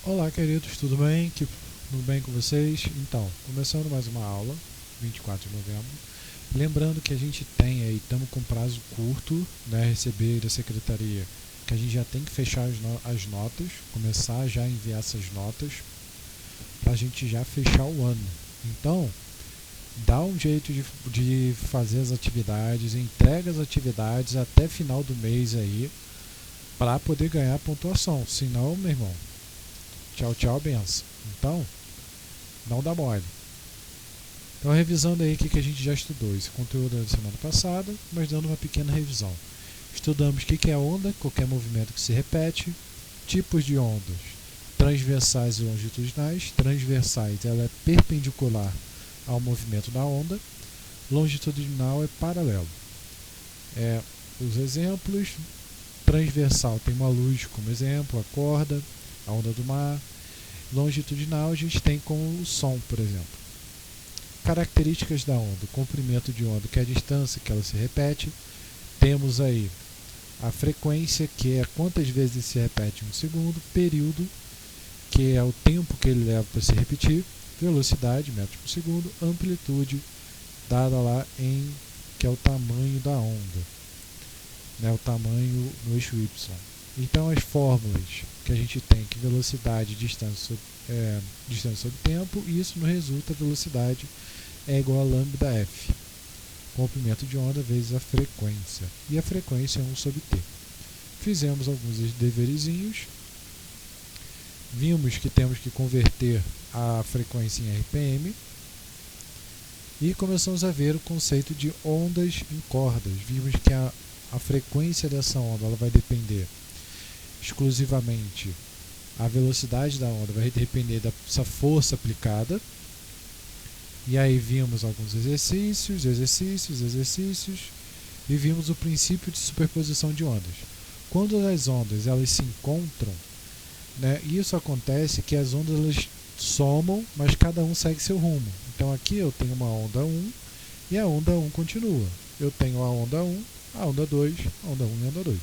Olá, queridos, tudo bem? Tudo bem com vocês? Então, começando mais uma aula, 24 de novembro. Lembrando que a gente tem aí, estamos com prazo curto, né, receber da secretaria, que a gente já tem que fechar as notas, começar já a enviar essas notas, para a gente já fechar o ano. Então, dá um jeito de fazer as atividades, entrega as atividades até final do mês aí, para poder ganhar pontuação. Senão, meu irmão, tchau, tchau, benção. Então, não dá mole. Então, revisando aí o que a gente já estudou. Esse conteúdo é da semana passada, mas dando uma pequena revisão. Estudamos o que é onda, qualquer movimento que se repete, tipos de ondas, transversais e longitudinais. Transversais, ela é perpendicular ao movimento da onda, longitudinal é paralelo. Os exemplos: transversal tem uma luz como exemplo, a corda, a onda do mar. Longitudinal a gente tem como o som, por exemplo. Características da onda: o comprimento de onda, que é a distância que ela se repete. Temos aí a frequência, que é quantas vezes se repete em um segundo. Período, que é o tempo que ele leva para se repetir. Velocidade, metros por segundo. Amplitude, dada lá em, que é o tamanho da onda, né, o tamanho no eixo Y. Então, as fórmulas que a gente tem, que velocidade, distância sobre tempo, e isso não resulta, velocidade é igual a lambda f, comprimento de onda vezes a frequência, e a frequência é 1 sobre t. Fizemos alguns deverezinhos, vimos que temos que converter a frequência em RPM, e começamos a ver o conceito de ondas em cordas. Vimos que a frequência dessa onda ela vai depender exclusivamente, a velocidade da onda vai depender dessa força aplicada. E aí vimos alguns exercícios, e vimos o princípio de superposição de ondas. Quando as ondas elas se encontram, né, isso acontece que as ondas elas somam, mas cada um segue seu rumo. Então aqui eu tenho uma onda 1 e a onda 1 continua. Eu tenho a onda 1, a onda 2, a onda 1 e a onda 2.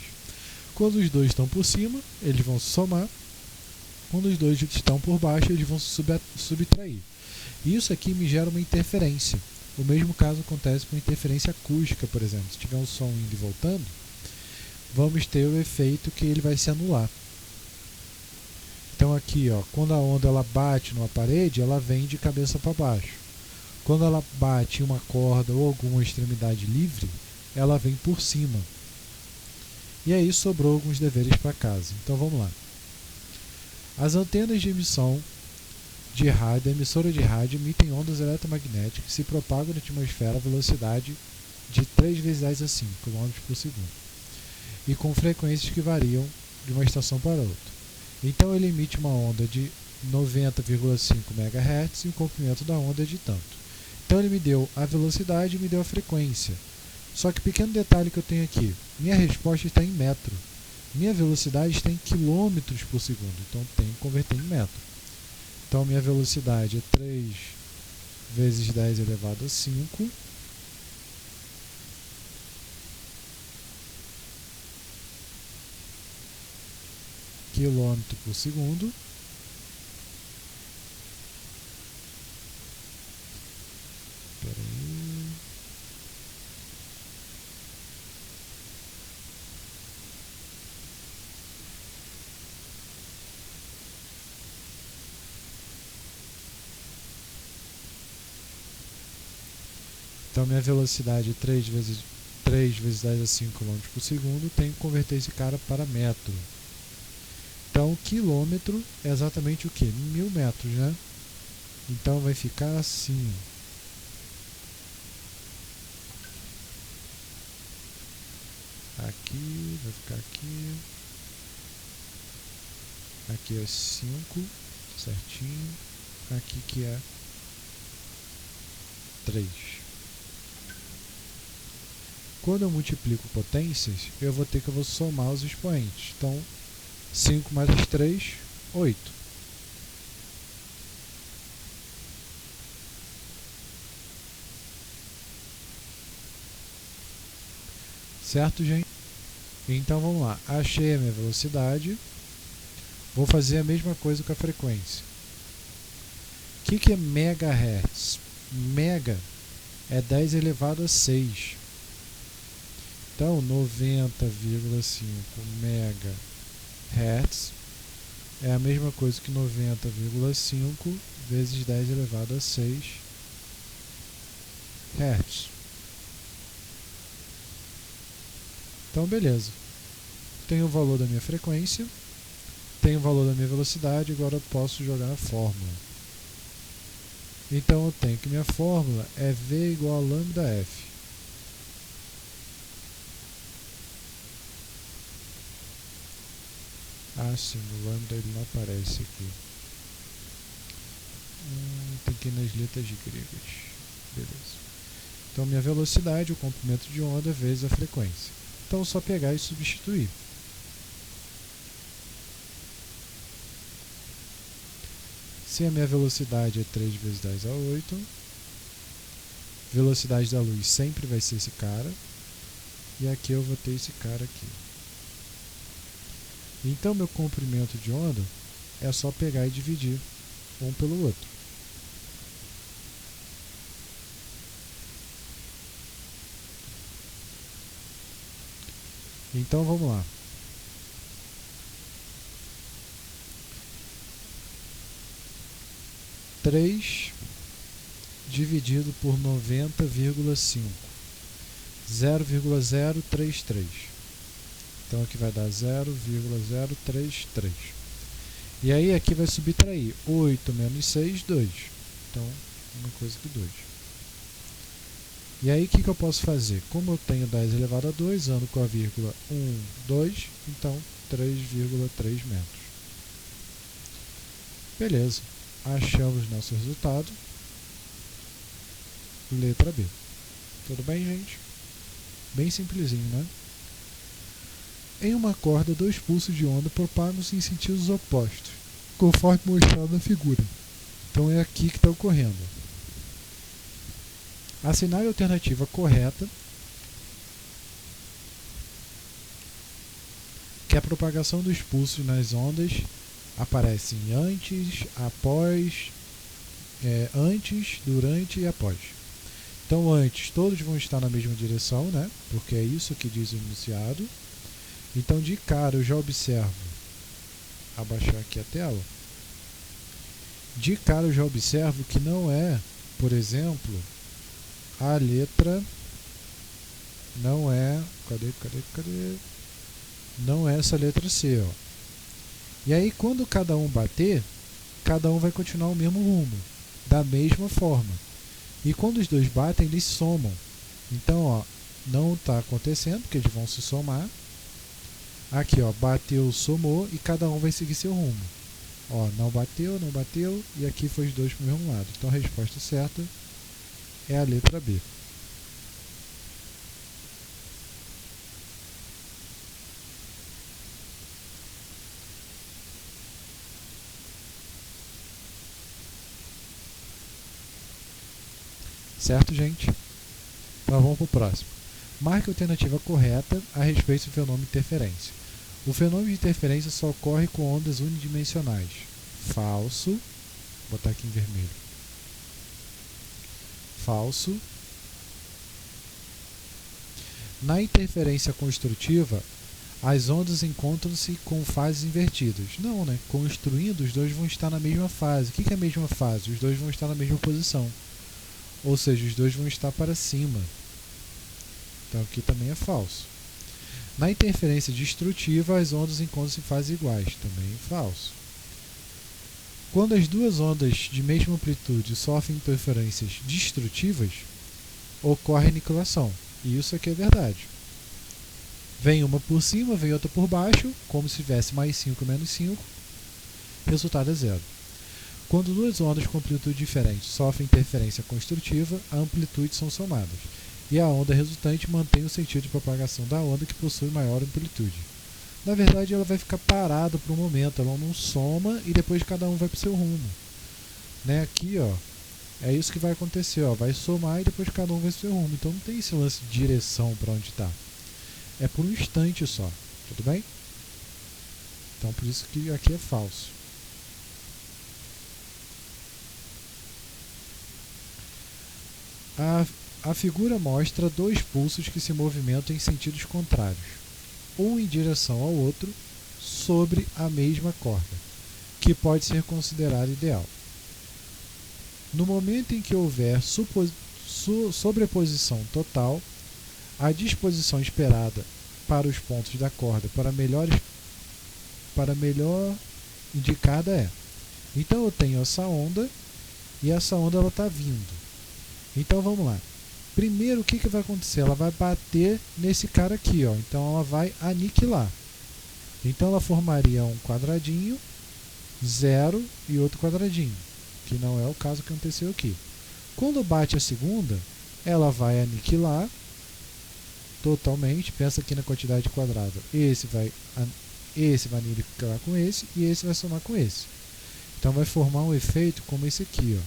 Quando os dois estão por cima, eles vão se somar. Quando os dois estão por baixo, eles vão se subtrair. Isso aqui me gera uma interferência. O mesmo caso acontece com interferência acústica, por exemplo. Se tiver um som indo e voltando, vamos ter o efeito que ele vai se anular. Então aqui, ó, quando a onda ela bate numa parede, ela vem de cabeça para baixo. Quando ela bate em uma corda ou alguma extremidade livre, ela vem por cima. E aí sobrou alguns deveres para casa. Então vamos lá. As antenas de emissão de rádio, a emissora de rádio, emitem ondas eletromagnéticas que se propagam na atmosfera a velocidade de 3 vezes 10 a 5 km por segundo e com frequências que variam de uma estação para outra. Então ele emite uma onda de 90,5 MHz e o comprimento da onda é de tanto. Então ele me deu a velocidade e me deu a frequência. Só que pequeno detalhe que eu tenho aqui, minha resposta está em metro. Minha velocidade está em quilômetros por segundo, então tenho que converter em metro. Então minha velocidade é 3 vezes 10 elevado a 5 quilômetro por segundo. Então minha velocidade é 3 vezes 10 a 5 km por segundo, tenho que converter esse cara para metro. Então quilômetro é exatamente o que? 1000 metros, né? Então vai ficar assim. Aqui, vai ficar aqui. Aqui é 5, certinho. Aqui que é 3. Quando eu multiplico potências, eu vou somar os expoentes. Então, 5 mais 3, 8. Certo, gente? Então vamos lá. Achei a minha velocidade. Vou fazer a mesma coisa com a frequência. O que é megahertz? Mega é 10 elevado a 6. Então, 90,5 megahertz é a mesma coisa que 90,5 vezes 10 elevado a 6 hertz. Então, beleza. Tenho o valor da minha frequência, tenho o valor da minha velocidade, agora eu posso jogar a fórmula. Então, eu tenho que minha fórmula é V igual a lambda F. Ah, sim, o lambda ele não aparece aqui. Tem que ir nas letras gregas. Beleza. Então, minha velocidade, o comprimento de onda, vezes a frequência. Então, é só pegar e substituir. Se a minha velocidade é 3 vezes 10 a 8, velocidade da luz sempre vai ser esse cara, e aqui eu vou ter esse cara aqui. Então, meu comprimento de onda é só pegar e dividir um pelo outro. Então, vamos lá. Três dividido por 90,5. 0,033. Então aqui vai dar 0,033. E aí aqui vai subtrair 8 menos 6, 2. Então, uma coisa que 2. E aí o que eu posso fazer? Como eu tenho 10 elevado a 2, ando com a vírgula 1, 2, então 3,3 metros. Beleza. Achamos nosso resultado. Letra B. Tudo bem, gente? Bem simplesinho, né? Em uma corda, 2 pulsos de onda propagam-se em sentidos opostos, conforme mostrado na figura. Então é aqui que está ocorrendo. Assinale a alternativa correta, que a propagação dos pulsos nas ondas aparece antes, após, antes, durante e após. Então antes todos vão estar na mesma direção, né? Porque é isso que diz o enunciado. Então de cara eu já observo, abaixar aqui a tela, de cara eu já observo que não é, por exemplo, a letra, não é, cadê? Não é essa letra C, ó. E aí quando cada um bater, cada um vai continuar o mesmo rumo, da mesma forma. E quando os dois batem, eles somam. Então, ó, não está acontecendo, porque eles vão se somar. Aqui, ó, bateu, somou e cada um vai seguir seu rumo. Ó, não bateu, e aqui foi os dois para o mesmo lado. Então a resposta certa é a letra B. Certo, gente? Então vamos para o próximo. Marque a alternativa correta a respeito do fenômeno de interferência. O fenômeno de interferência só ocorre com ondas unidimensionais. Falso. Vou botar aqui em vermelho. Falso. Na interferência construtiva, as ondas encontram-se com fases invertidas. Não, né? Construindo, os dois vão estar na mesma fase. O que é a mesma fase? Os dois vão estar na mesma posição. Ou seja, os dois vão estar para cima. Então aqui também é falso. Na interferência destrutiva, as ondas encontram-se em fases iguais. Também é falso. Quando as duas ondas de mesma amplitude sofrem interferências destrutivas, ocorre aniquilação. E isso aqui é verdade. Vem uma por cima, vem outra por baixo, como se tivesse mais 5 menos 5. Resultado é zero. Quando duas ondas com amplitude diferente sofrem interferência construtiva, a amplitude são somadas. E a onda resultante mantém o sentido de propagação da onda que possui maior amplitude. Na verdade, ela vai ficar parada por um momento, ela não soma e depois cada um vai para o seu rumo. Né? Aqui, ó, é isso que vai acontecer, ó, vai somar e depois cada um vai para o seu rumo. Então não tem esse lance de direção para onde está. É por um instante só, tudo bem? Então por isso que aqui é falso. A figura mostra dois pulsos que se movimentam em sentidos contrários, um em direção ao outro, sobre a mesma corda, que pode ser considerado ideal. No momento em que houver sobreposição total, a disposição esperada para os pontos da corda para melhor indicada é. Então eu tenho essa onda e essa onda está vindo. Então vamos lá. Primeiro o que vai acontecer? Ela vai bater nesse cara aqui, ó. Então ela vai aniquilar. Então ela formaria um quadradinho, 0 e outro quadradinho, que não é o caso que aconteceu aqui. Quando bate a segunda, ela vai aniquilar totalmente. Pensa aqui na quantidade quadrada. Esse vai aniquilar com esse e esse vai somar com esse. Então vai formar um efeito como esse aqui, ó.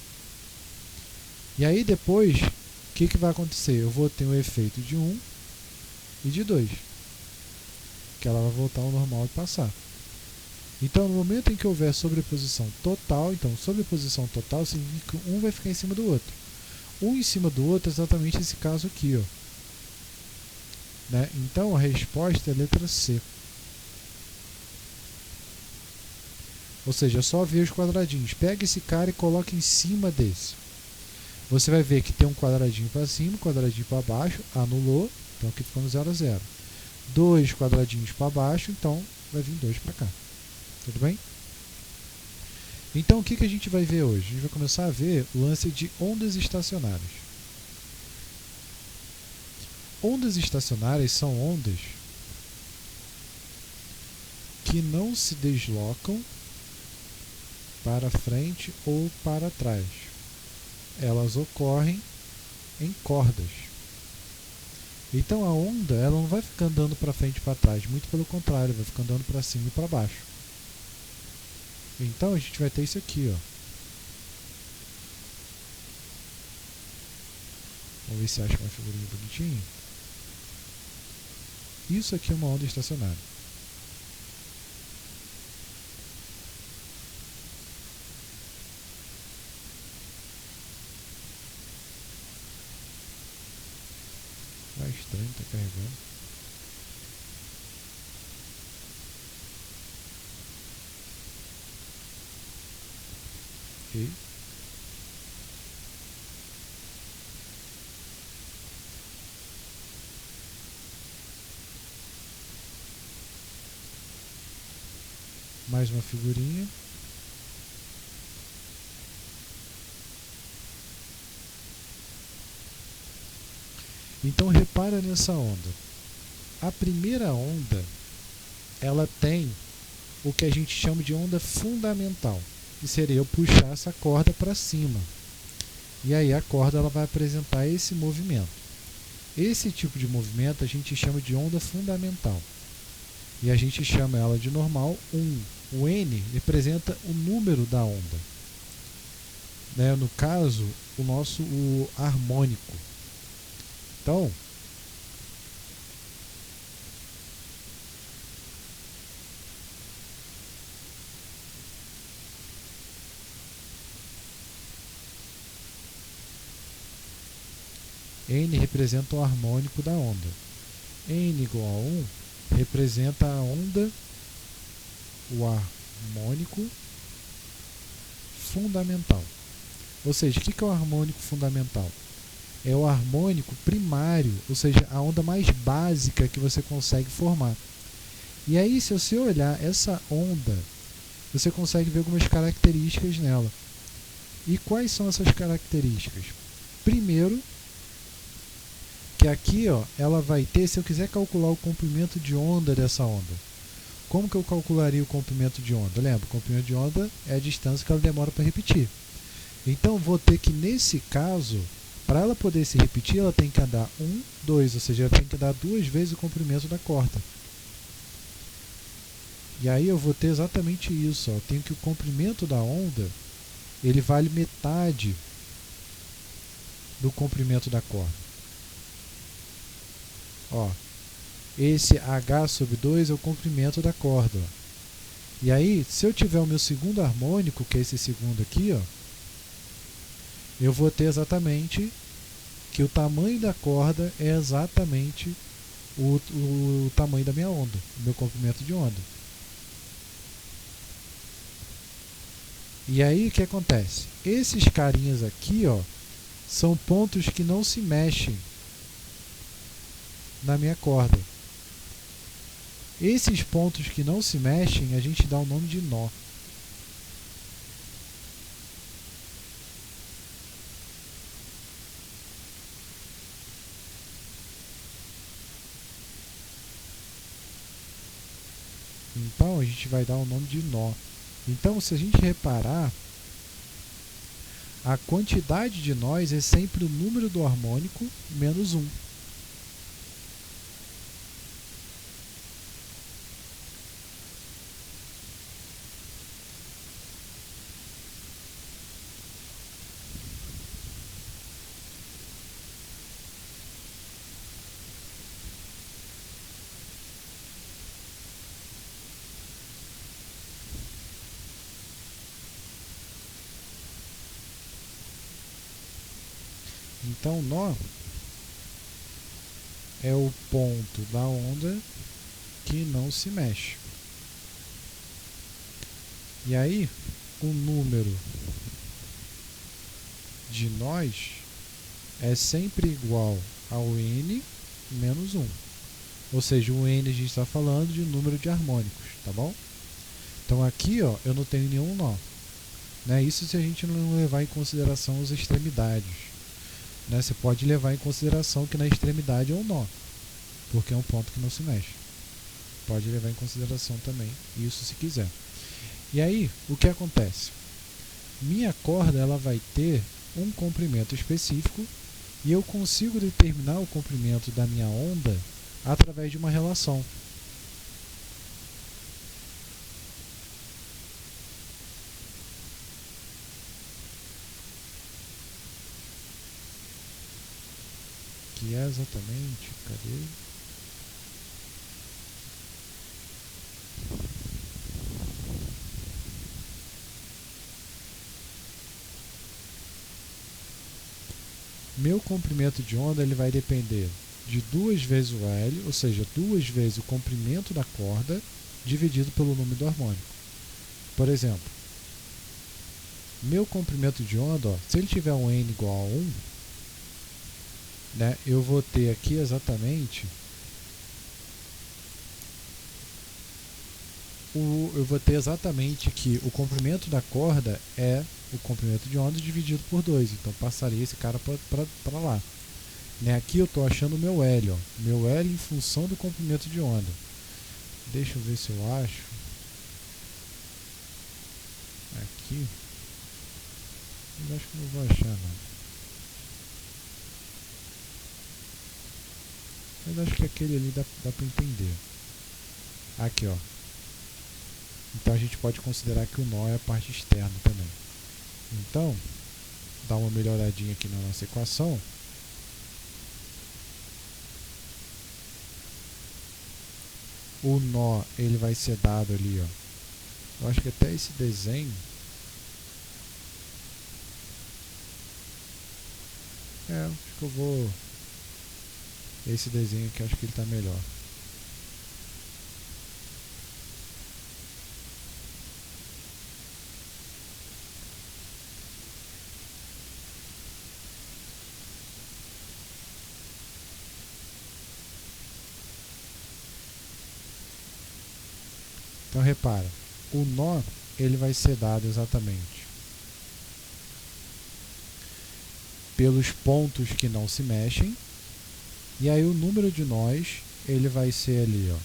E aí depois, o que vai acontecer? Eu vou ter um efeito de 1 e de 2. Que ela vai voltar ao normal e passar. Então, no momento em que houver sobreposição total, então sobreposição total significa que um vai ficar em cima do outro. Um em cima do outro é exatamente esse caso aqui, ó. Né? Então a resposta é a letra C. Ou seja, é só ver os quadradinhos. Pega esse cara e coloca em cima desse. Você vai ver que tem um quadradinho para cima, um quadradinho para baixo, anulou, então aqui ficou no 0 a 0. Dois quadradinhos para baixo, então vai vir 2 para cá. Tudo bem? Então o que a gente vai ver hoje? A gente vai começar a ver o lance de ondas estacionárias. Ondas estacionárias são ondas que não se deslocam para frente ou para trás. Elas ocorrem em cordas. Então a onda ela não vai ficar andando para frente e para trás, muito pelo contrário, vai ficar andando para cima e para baixo. Então a gente vai ter isso aqui, ó. Vamos ver se acha uma figurinha bonitinha. Isso aqui é uma onda estacionária. Ah, estranho, está carregando. Ok. Mais uma figurinha. Então repara nessa onda. A primeira onda, ela tem o que a gente chama de onda fundamental, que seria eu puxar essa corda para cima. E aí a corda ela vai apresentar esse movimento. Esse tipo de movimento a gente chama de onda fundamental. E a gente chama ela de normal 1. O N representa o número da onda. Né? No caso, o harmônico. Então, N representa o harmônico da onda. N igual a 1 representa a onda, o harmônico fundamental. Ou seja, o que é o harmônico fundamental? É o harmônico primário, ou seja, a onda mais básica que você consegue formar. E aí, se você olhar essa onda, você consegue ver algumas características nela. E quais são essas características? Primeiro, que aqui ó, ela vai ter, se eu quiser calcular o comprimento de onda dessa onda, como que eu calcularia o comprimento de onda? Lembra, o comprimento de onda é a distância que ela demora para repetir. Então, vou ter que, nesse caso, para ela poder se repetir, ela tem que andar 1, 2, ou seja, ela tem que andar 2 vezes o comprimento da corda. E aí eu vou ter exatamente isso. Ó. Eu tenho que o comprimento da onda, ele vale metade do comprimento da corda. Ó, esse H sobre 2 é o comprimento da corda. Ó. E aí, se eu tiver o meu segundo harmônico, que é esse segundo aqui, ó, eu vou ter exatamente que o tamanho da corda é exatamente o tamanho da minha onda, o meu comprimento de onda. E aí o que acontece? Esses carinhas aqui, ó, são pontos que não se mexem na minha corda. Esses pontos que não se mexem, a gente dá o nome de nó. Então a gente vai dar o nome de nó. Então, se a gente reparar, a quantidade de nós é sempre o número do harmônico menos 1. Então, nó é o ponto da onda que não se mexe. E aí, o número de nós é sempre igual ao n menos 1. Ou seja, o n a gente está falando de número de harmônicos, tá bom? Então aqui, ó, eu não tenho nenhum nó. Né? Isso se a gente não levar em consideração as extremidades. Né? Você pode levar em consideração que na extremidade é um nó, porque é um ponto que não se mexe. Pode levar em consideração também isso se quiser. E aí, o que acontece? Minha corda ela vai ter um comprimento específico e eu consigo determinar o comprimento da minha onda através de uma relação. Que é exatamente, cadê? Meu comprimento de onda ele vai depender de 2 vezes o L, ou seja, 2 vezes o comprimento da corda dividido pelo número do harmônico. Por exemplo, meu comprimento de onda, ó, se ele tiver um N igual a 1, né, eu vou ter aqui exatamente que o comprimento da corda é o comprimento de onda dividido por 2. Então passaria esse cara para lá. Né, aqui eu estou achando o meu L. Ó, meu L em função do comprimento de onda. Deixa eu ver se eu acho. Aqui. Eu acho que não vou achar não. Mas acho que aquele ali dá para entender. Aqui, ó. Então a gente pode considerar que o nó é a parte externa também. Então, dá uma melhoradinha aqui na nossa equação. O nó ele vai ser dado ali, ó. Eu acho que até esse desenho acho que eu vou esse desenho aqui, acho que ele está melhor. Então repara, o nó ele vai ser dado exatamente pelos pontos que não se mexem, e aí o número de nós ele vai ser ali, ó,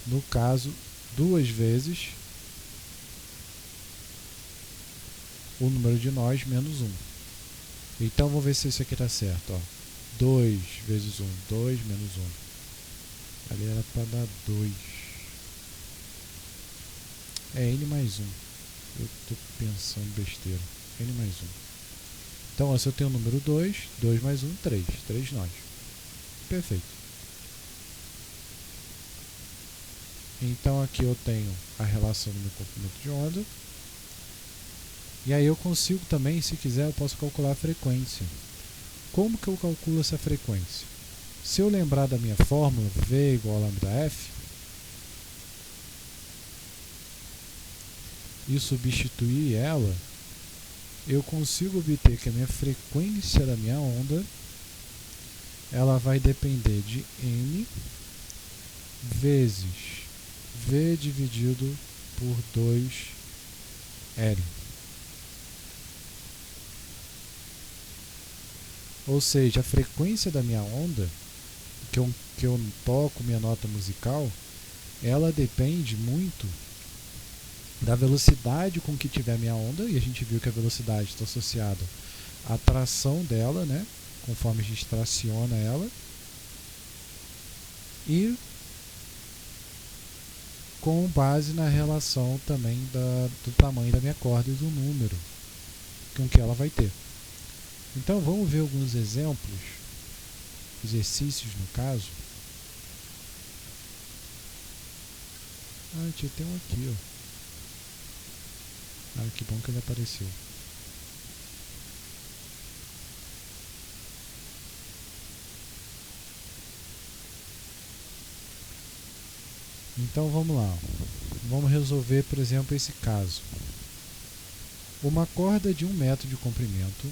no caso 2 vezes o número de nós menos 1. Então vamos ver se isso aqui está certo, ó. 2 vezes 1, 2 menos 1. Ali era para dar 2. É n mais 1. Eu estou pensando besteira. N mais 1. Então, ó, se eu tenho o número 2, 2 mais 1, 3. 3 nós. Perfeito. Então aqui eu tenho a relação do meu comprimento de onda. E aí eu consigo também, se quiser, eu posso calcular a frequência. Como que eu calculo essa frequência? Se eu lembrar da minha fórmula, V igual a lambda F, e substituir ela, eu consigo obter que a minha frequência da minha onda ela vai depender de n vezes V dividido por 2L. Ou seja, a frequência da minha onda, que eu toco minha nota musical, ela depende muito da velocidade com que tiver minha onda, e a gente viu que a velocidade está associada à tração dela, né? Conforme a gente traciona ela, e com base na relação também do tamanho da minha corda e do número com que ela vai ter. Então vamos ver alguns exemplos, exercícios no caso. Tinha até um aqui, ó. Que bom que ele apareceu. Então vamos lá. Vamos resolver, por exemplo, esse caso. Uma corda de 1 metro de comprimento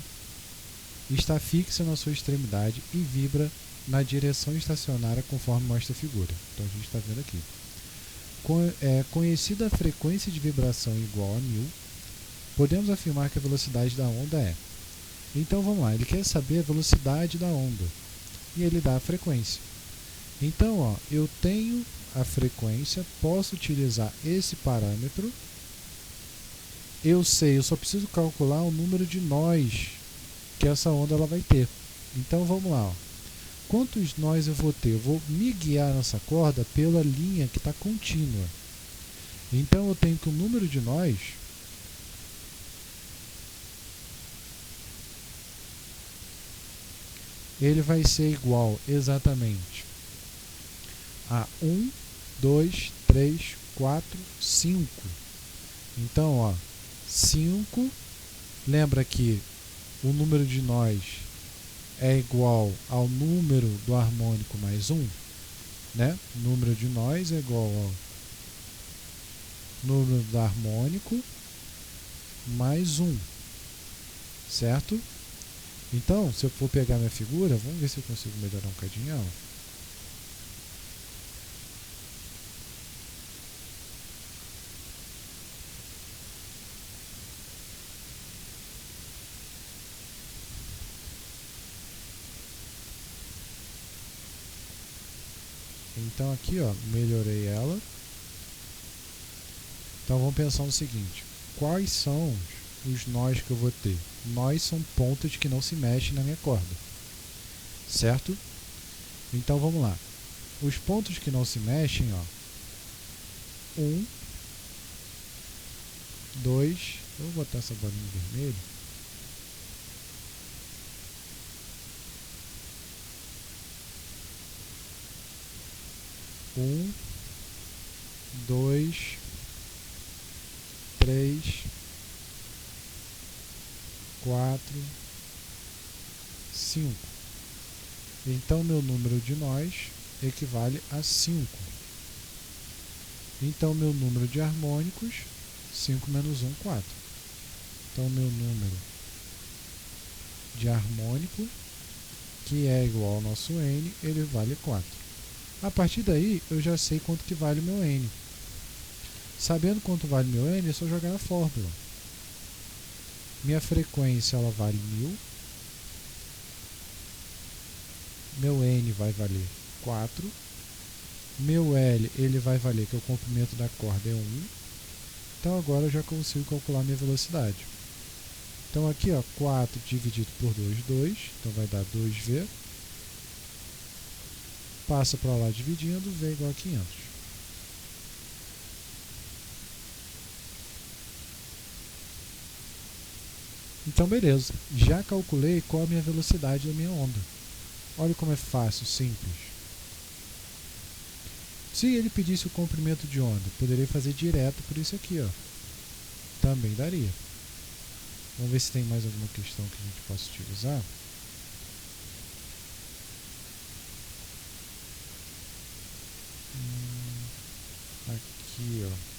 está fixa na sua extremidade e vibra na direção estacionária conforme mostra a figura. Então a gente está vendo aqui. Conhecida a frequência de vibração igual a 1000, podemos afirmar que a velocidade da onda é. Então vamos lá, ele quer saber a velocidade da onda e ele dá a frequência. Então, ó, eu tenho a frequência, posso utilizar esse parâmetro. Eu só preciso calcular o número de nós que essa onda ela vai ter. Então vamos lá, ó. Quantos nós eu vou ter? Eu vou me guiar nessa corda pela linha que está contínua. Então eu tenho que o número de nós ele vai ser igual exatamente a 1, 2, 3, 4, 5. Então, ó, 5, lembra que o número de nós é igual ao número do harmônico mais 1, né? O número de nós é igual ao número do harmônico mais 1, certo? Então, se eu for pegar minha figura, vamos ver se eu consigo melhorar um bocadinho ela. Então aqui, ó, melhorei ela. Então vamos pensar no seguinte: quais são os nós que eu vou ter? Nós são pontas que não se mexem na minha corda, certo? Então vamos lá. Os pontos que não se mexem, ó, 1, 2, eu vou botar essa bolinha vermelha. Um, 2, 3, 4, 5. Então meu número de nós equivale a 5. Então meu número de harmônicos, 5 menos 1, 4. Então meu número de harmônico, que é igual ao nosso N, ele vale 4. A partir daí, eu já sei quanto que vale o meu N. Sabendo quanto vale o meu N, é só jogar na fórmula. Minha frequência ela vale 1000. Meu N vai valer 4. Meu L ele vai valer que o comprimento da corda é 1. Então agora eu já consigo calcular minha velocidade. Então aqui, ó, 4 dividido por 2, 2. Então vai dar 2V. Passa para lá dividindo, V igual a 500. Então beleza, já calculei qual a minha velocidade da minha onda. Olha como é fácil, simples. Se ele pedisse o comprimento de onda, poderia fazer direto por isso aqui, ó. Também daria. Vamos ver se tem mais alguma questão que a gente possa utilizar. Aqui, ó.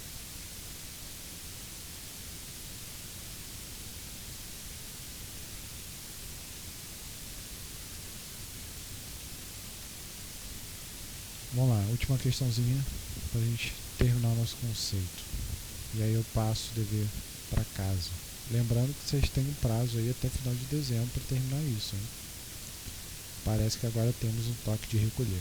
Vamos lá, última questãozinha para a gente terminar o nosso conceito. E aí eu passo o dever para casa. Lembrando que vocês têm um prazo aí até final de dezembro para terminar isso, hein? Parece que agora temos um toque de recolher.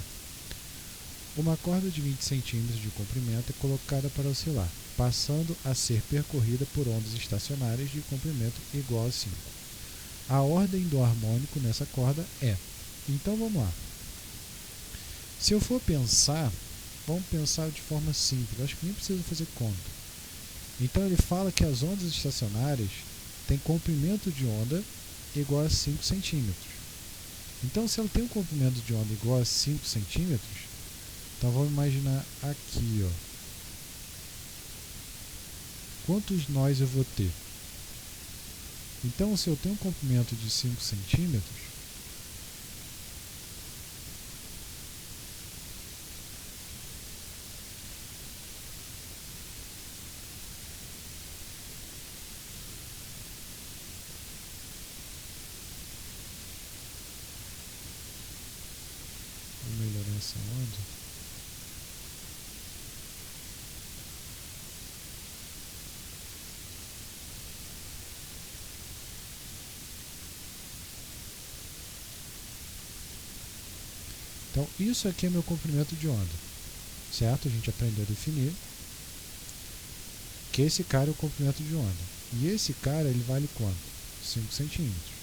Uma corda de 20 centímetros de comprimento é colocada para oscilar, passando a ser percorrida por ondas estacionárias de comprimento igual a 5. A ordem do harmônico nessa corda é... Então vamos lá. Se eu for pensar, vamos pensar de forma simples, acho que nem precisa fazer conta. Então ele fala que as ondas estacionárias têm comprimento de onda igual a 5 centímetros. Então se ela tem um comprimento de onda igual a 5 centímetros, então vamos imaginar aqui, ó. Quantos nós eu vou ter? Então se eu tenho um comprimento de 5 centímetros, vou melhorar essa onda. Então, isso aqui é meu comprimento de onda, certo? A gente aprendeu a definir que esse cara é o comprimento de onda. E esse cara, ele vale quanto? 5 centímetros.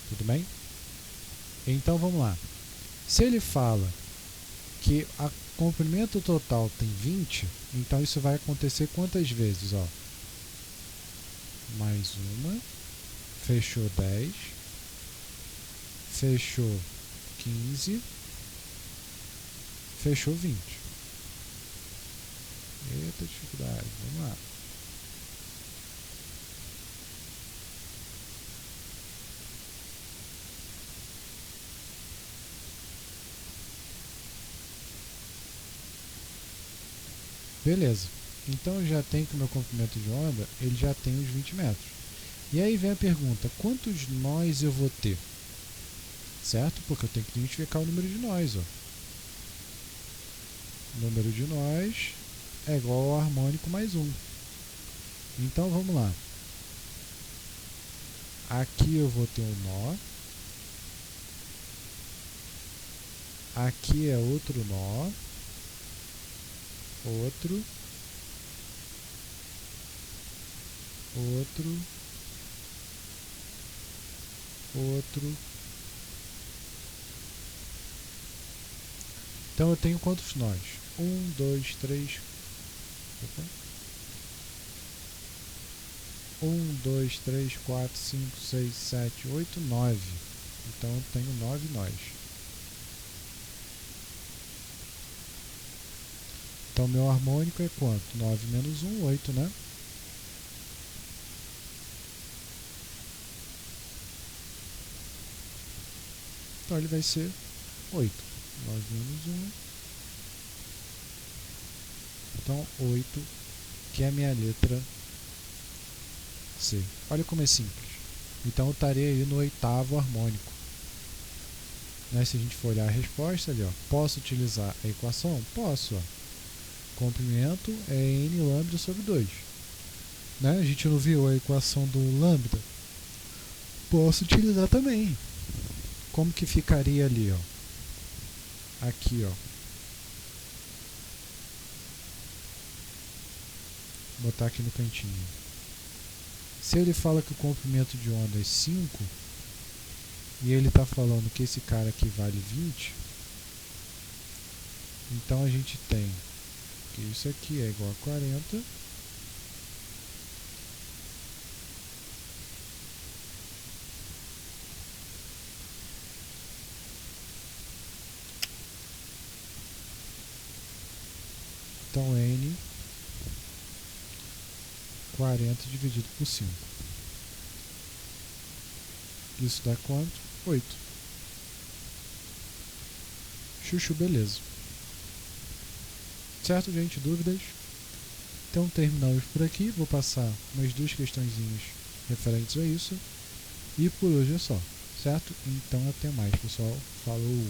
Tudo bem? Então, vamos lá. Se ele fala que o comprimento total tem 20, então isso vai acontecer quantas vezes? Ó? Mais uma, fechou 10, fechou 15, fechou 20. Eita dificuldade, vamos lá. Beleza, então eu já tenho que o meu comprimento de onda, ele já tem os 20 metros. E aí vem a pergunta, quantos nós eu vou ter? Certo? Porque eu tenho que identificar o número de nós. Ó. O número de nós é igual ao harmônico mais 1. Então vamos lá. Aqui eu vou ter um nó. Aqui é outro nó. Outro, outro, outro. Então eu tenho quantos nós? 1, 2, 3. 1, 2, 3, 4, 5, 6, 7, 8, 9. Então eu tenho 9 nós. Então, meu harmônico é quanto? 9 menos 1, 8, né? Então, ele vai ser 8. 9 menos 1. Então, 8, que é a minha letra C. Olha como é simples. Então, eu estaria aí no 8º harmônico. Né? Se a gente for olhar a resposta ali, ó, posso utilizar a equação? Posso, ó. Comprimento é n lambda sobre 2. Né? A gente não viu a equação do lambda? Posso utilizar também. Como que ficaria ali? Ó? Aqui, ó. Vou botar aqui no cantinho. Se ele fala que o comprimento de onda é 5 e ele está falando que esse cara aqui vale 20, Então a gente tem que isso aqui é igual a 40. Então N 40 dividido por 5. Isso dá quanto? 8. Chuchu, beleza. Certo, gente? Dúvidas? Então terminamos por aqui. Vou passar umas 2 questõezinhas referentes a isso. E por hoje é só. Certo? Então até mais, pessoal. Falou!